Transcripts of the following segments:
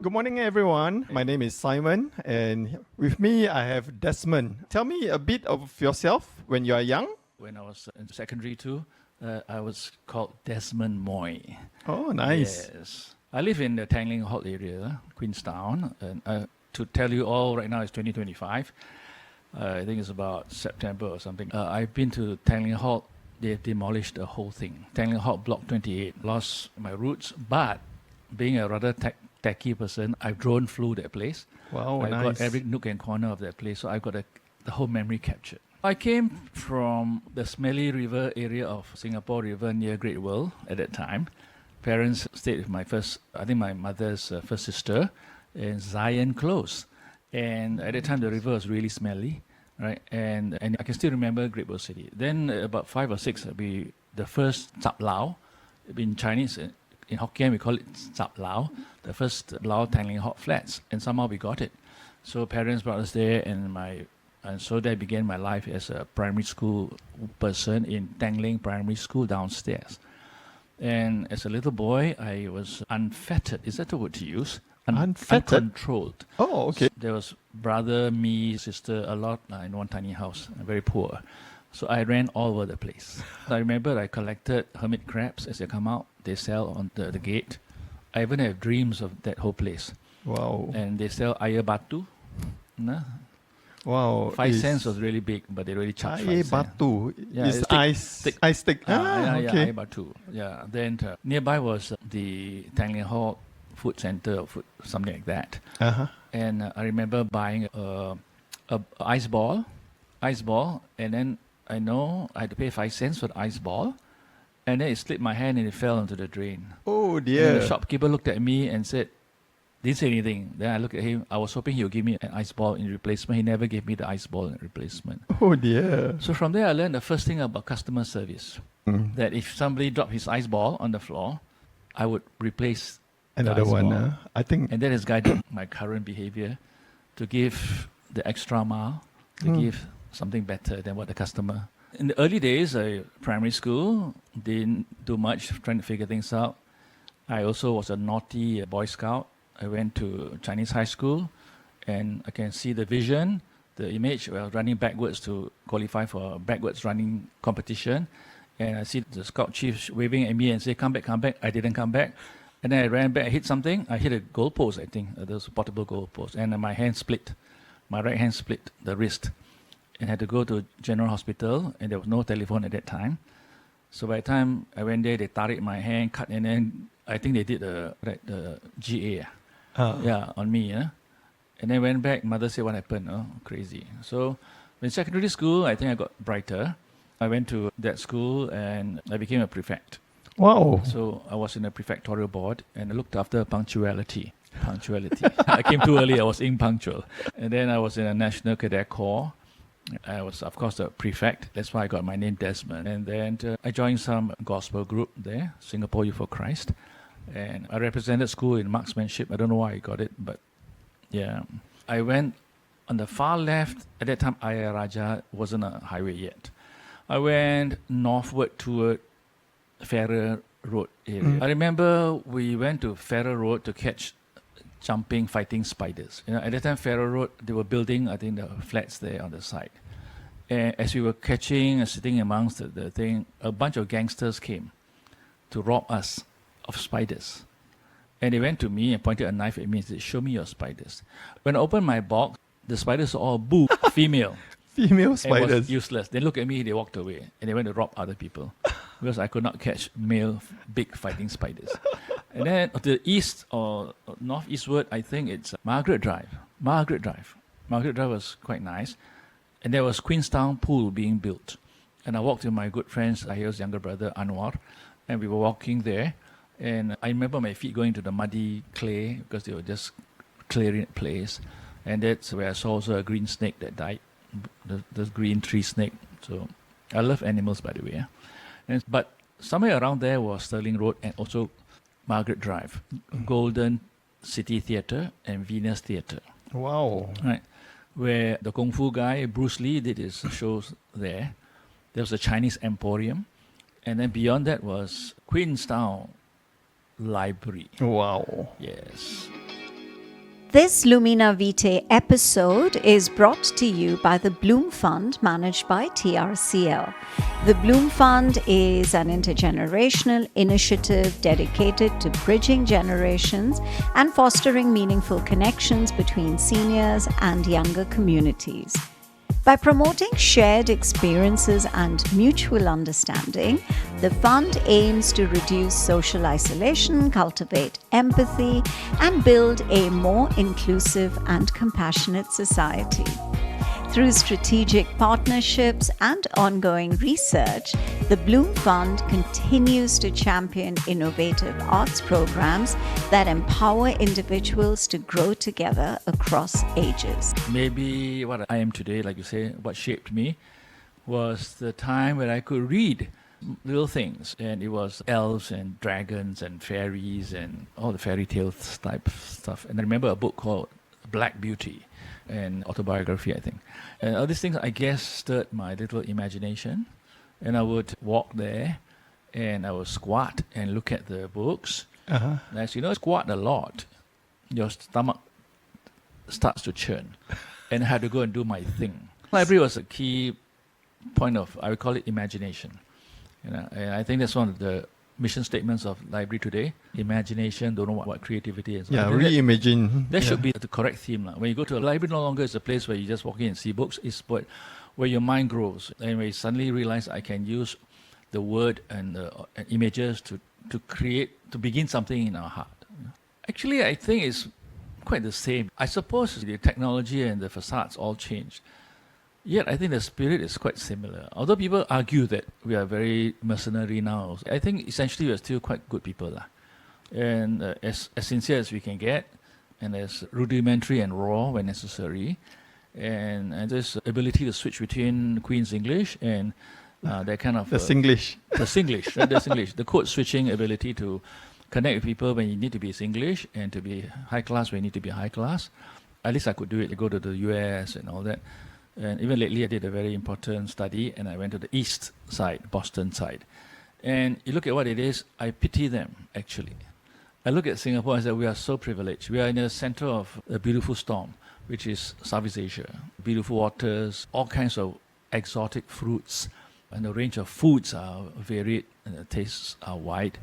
Good morning, everyone. My name is Simon, and with me I have Desmond. Tell me a bit of yourself when you are young. When I was in secondary too, I was called Desmond Moey. Oh, nice. Yes. I live in the Tanglin Halt area, Queenstown. And to tell you all, right now it's 2025. I think it's about September or something. I've been to Tanglin Halt. They've demolished the whole thing. Tanglin Halt Block 28. Lost my roots, but being a rather techie person, I've drone flew that place. Wow, I've nice. got every nook and corner of that place, so I've got the whole memory captured. I came from the smelly river area of Singapore River near Great World at that time. Parents stayed with my mother's first sister in Zion Close. And at that time, the river was really smelly, right? And I can still remember Great World City. Then about 5 or 6, the first Zap Lao, in Chinese, in Hokkien, we call it Zap Lao, the first Lao Tanglin Halt flats. And somehow we got it. So parents brought us there, and so that began my life as a primary school person in Tanglin Primary School downstairs. And as a little boy, I was unfettered. Is that the word to use? Unfettered? Uncontrolled. Oh, okay. There was brother, me, sister, a lot in one tiny house, very poor. So I ran all over the place. I remember I collected hermit crabs as they come out. They sell on the gate. I even have dreams of that whole place. Wow. And they sell air batu. Nah. Wow. 5 cents was really big, but they really charged 5 Air cents. batu. Yeah, It's stick. ice stick. Yeah, okay. air batu. Yeah. Then nearby was the Tanglin Halt Food Center or something like that. Uh-huh. And I remember buying a ice ball, and then I know I had to pay 5 cents for the ice ball, and then it slipped my hand and it fell into the drain. Oh, And dear. the shopkeeper looked at me and said, didn't say anything. Then I looked at him. I was hoping he would give me an ice ball in replacement. He never gave me the ice ball in replacement. Oh, dear. So from there, I learned the first thing about customer service. That if somebody dropped his ice ball on the floor, I would replace Another the ice one. ball. I think. And that has guided my current behavior to give the extra mile, to give something better than what the customer. In the early days, primary school, didn't do much trying to figure things out. I also was a naughty Boy Scout. I went to Chinese high school, and I can see the vision, the image. I was running backwards to qualify for a backwards running competition. And I see the scout chief waving at me and say, come back, come back. I didn't come back. And then I ran back, I hit something. I hit a goalpost, I think. There was a portable goalpost. And my hand split. My right hand split the wrist. And had to go to General Hospital, and there was no telephone at that time. So by the time I went there, they tarik my hand, cut, and then I think they did the GA. On me. And then went back, mother said, what happened? Oh, crazy. So in secondary school, I think I got brighter. I went to that school, and I became a prefect. Wow. So I was in a prefectorial board, and I looked after punctuality. I came too early, I was impunctual. And then I was in a National Cadet Corps. I was, of course, a prefect. That's why I got my name Desmond. And then I joined some gospel group there, Singapore Youth for Christ. And I represented school in marksmanship. I don't know why I got it, but yeah. I went on the far left. At that time, Ayer Rajah wasn't a highway yet. I went northward toward Ferrer Road area. I remember we went to Ferrer Road to catch jumping, fighting spiders. At that time, Ferrer Road, they were building, I think, the flats there on the side. And as we were catching and sitting amongst the thing, a bunch of gangsters came to rob us of spiders. And they went to me and pointed a knife at me and said, show me your spiders. When I opened my box, the spiders were all boo, female. Female It spiders. was useless. They looked at me, they walked away, and they went to rob other people because I could not catch male big fighting spiders. And then to the east or northeastward, I think it's Margaret Drive. Margaret Drive was quite nice. And there was Queenstown Pool being built. And I walked with my good friend, Ahil's younger brother, Anwar, and we were walking there. And I remember my feet going to the muddy clay because they were just clearing the place. And that's where I saw also a green snake that died, the green tree snake. So I love animals, by the way. But somewhere around there was Sterling Road and also Margaret Drive, Golden City Theatre and Venus Theatre. Wow. Right, where the Kung Fu guy, Bruce Lee, did his shows there. There was a Chinese Emporium. And then beyond that was Queenstown Library. Wow. Yes. This Lumina Vitae episode is brought to you by the Bloom Fund, managed by TRCL. The Bloom Fund is an intergenerational initiative dedicated to bridging generations and fostering meaningful connections between seniors and younger communities. By promoting shared experiences and mutual understanding, the fund aims to reduce social isolation, cultivate empathy, and build a more inclusive and compassionate society. Through strategic partnerships and ongoing research, the Bloom Fund continues to champion innovative arts programs that empower individuals to grow together across ages. Maybe what I am today, like you say, what shaped me was the time when I could read little things, and it was elves and dragons and fairies and all the fairy tales type stuff. And I remember a book called Black Beauty, an autobiography, I think. And all these things, I guess, stirred my little imagination. And I would walk there, and I would squat and look at the books. Uh-huh. And as you know, squat a lot, your stomach starts to churn, and I had to go and do my thing. Library was a key point of, I would call it imagination. And I think that's one of the mission statements of library today. Imagination, don't know what creativity is. Yeah, reimagine. That should be the correct theme. When you go to a library, no longer is a place where you just walk in and see books. It's where your mind grows. And where you suddenly realize I can use the word and images to create, to begin something in our heart. Actually, I think it's quite the same. I suppose the technology and the facades all changed. Yet I think the spirit is quite similar. Although people argue that we are very mercenary now, I think essentially we are still quite good people. And as sincere as we can get, and as rudimentary and raw when necessary. And this ability to switch between Queen's English and that kind of... The Singlish. The Singlish, right? The Singlish. The code switching ability to connect with people when you need to be Singlish and to be high class when you need to be high class. At least I could do it. I go to the US and all that. And even lately, I did a very important study, and I went to the east side, Boston side. And you look at what it is, I pity them, actually. I look at Singapore and say, we are so privileged. We are in the center of a beautiful storm, which is Southeast Asia. Beautiful waters, all kinds of exotic fruits, and the range of foods are varied, and the tastes are wide.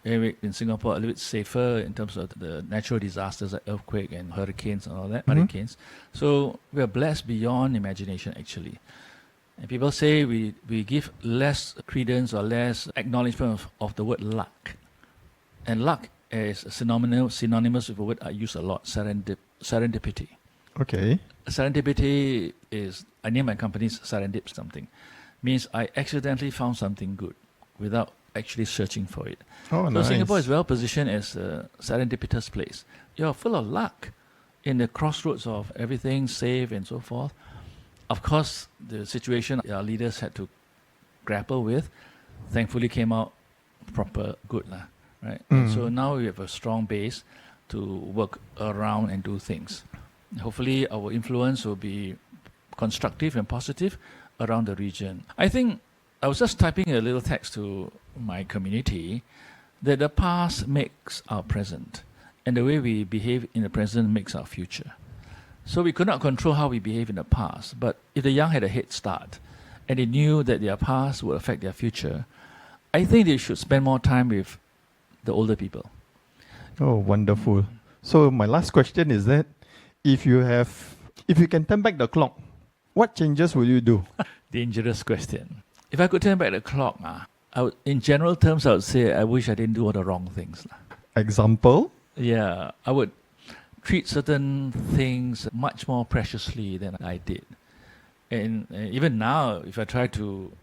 Anyway, in Singapore, a little bit safer in terms of the natural disasters like earthquake and hurricanes and all that, hurricanes. So we are blessed beyond imagination, actually. And people say we give less credence or less acknowledgement of the word luck. And luck is synonymous with a word I use a lot, serendipity. Okay. Serendipity is, I name my company's Serendip something. Means I accidentally found something good without actually searching for it. Oh, so nice. Singapore is well positioned as a serendipitous place. You're full of luck in the crossroads of everything safe and so forth. Of course, the situation our leaders had to grapple with thankfully came out proper good, right? And so now we have a strong base to work around and do things. Hopefully our influence will be constructive and positive around the region. I think I was just typing a little text to my community that the past makes our present, and the way we behave in the present makes our future. So we could not control how we behave in the past, but if the young had a head start and they knew that their past would affect their future, I think they should spend more time with the older people. Oh, wonderful. So my last question is that if you can turn back the clock, what changes will you do? Dangerous question. If I could turn back the clock, in general terms, I would say I wish I didn't do all the wrong things. Example? Yeah, I would treat certain things much more preciously than I did. And even now, if I try to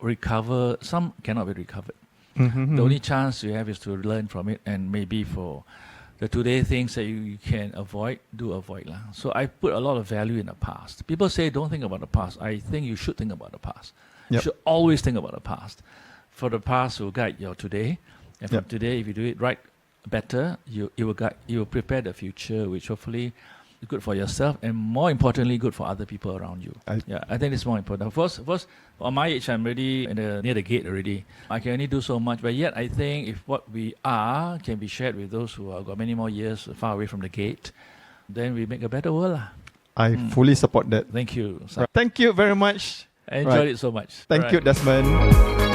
recover, some cannot be recovered. The only chance you have is to learn from it, and maybe for the today things that you can avoid, do avoid. So I put a lot of value in the past. People say don't think about the past. I think you should think about the past. You should always think about the past. For the past will guide your today, and from today, if you do it right, better, you will prepare the future, which hopefully is good for yourself, and more importantly, good for other people around you. I think it's more important. First, on my age, I'm already near the gate already. I can only do so much, but yet I think if what we are can be shared with those who have got many more years far away from the gate, then we make a better world. I fully support that. Thank you. Right. Thank you very much. I enjoyed Right. it so much. Thank Right. you, Desmond.